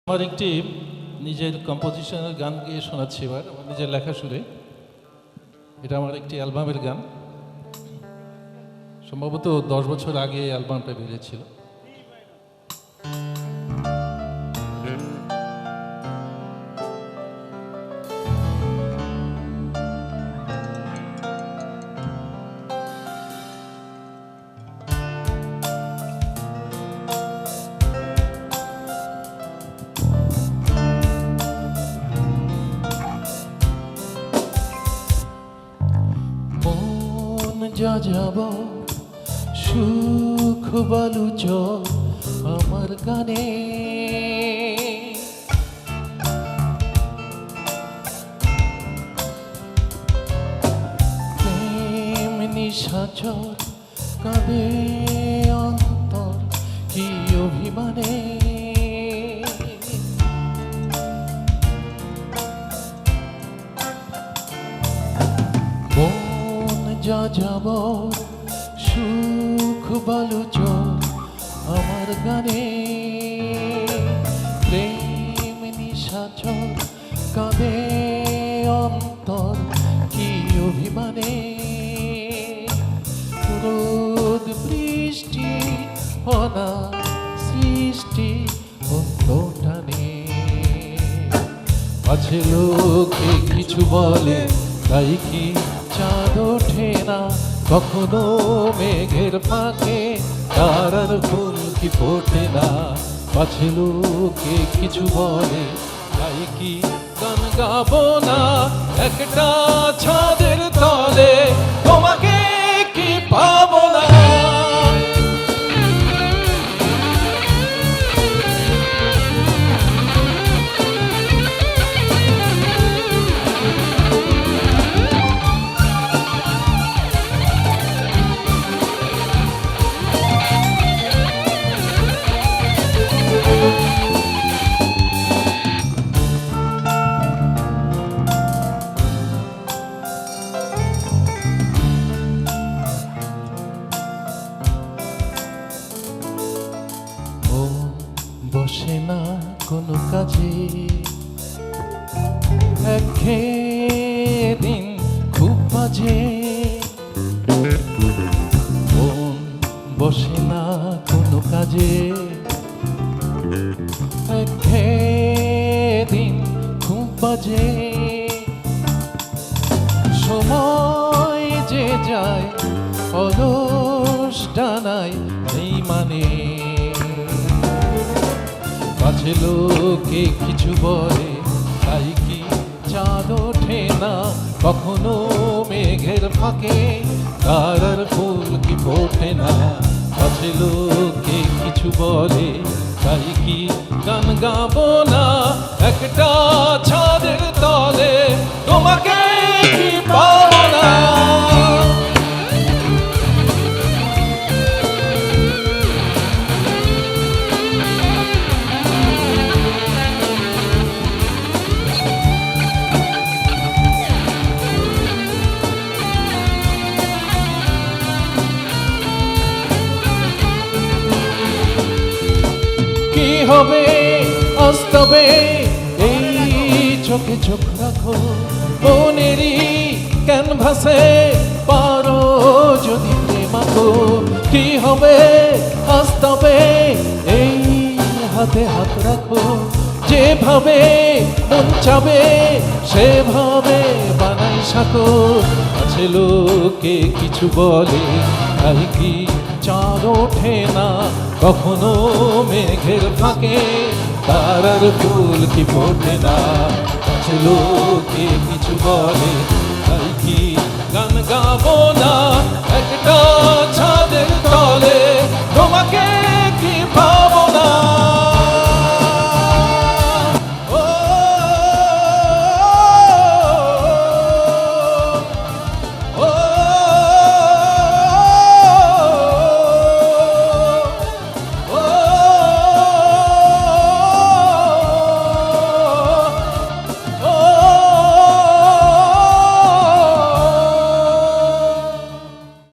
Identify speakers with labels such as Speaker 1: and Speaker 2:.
Speaker 1: আমার একটি নিজের কম্পোজিশনের গান গিয়ে শোনাচ্ছি এবার আমার নিজের লেখা সুরে। এটা আমার একটি অ্যালবামের গান, সম্ভবত 10 বছর আগে অ্যালবামটা বেরিয়েছিল। যা যাব সুখ বালুচ আমার গানে, প্রেম নিশাচর কাঁদে অন্তর কি অভিমানে, যা যাব সুখ বালুচ আমার গানে, প্রেম নিশাচর কাঁদে অন্তর কি অভিমানে, রোদ বৃষ্টি হনা সৃষ্টি টানে, আছে লোকে কিছু বলে তাই কি চাঁদ ওঠে না কখনো মেঘের ফাঁকে, তারার ফুল কি ফোটে না, পাছে লোকে কিছু বলে তাই কি গান গাবো না, একটা ছাদের তলে তোমাকে কি পাবো না। বসে না কোনো কাজে, দিন খুব বাজে, মন বসে না কোনো কাজে, দিন খুব বাজে, সময় যে যায় অলস ডানায় নেই মানে, পাছে লোকে কিছু বলে তাই কি চাঁদ ওঠে না কখনো মেঘের ফাঁকে, তারার ফুল কি ফোটে না, পাছে লোকে কিছু বলে তাই কি গান গাবো না, একটা ছাদের তলে তোমাকে কি পাবো না। কি হবে আজ তবে এই চোখে চোখ রাখো, মনেরই ক্যানভাসে পারো যদি প্রেমাকো, কি হবে আজ তবে এই হাতে হাত রাখো, যেভাবে মন চাবে সেভাবে বানাই সাকো, আছে লোকে কিছু বলে তাই কি চাঁদ ওঠে না কখনো মেঘের ফাঁকে, তারার ফুল কি ফোটে না, আছে লোকে কিছু বলে তাই কি গান গাবো না, একটা ছাদের তলে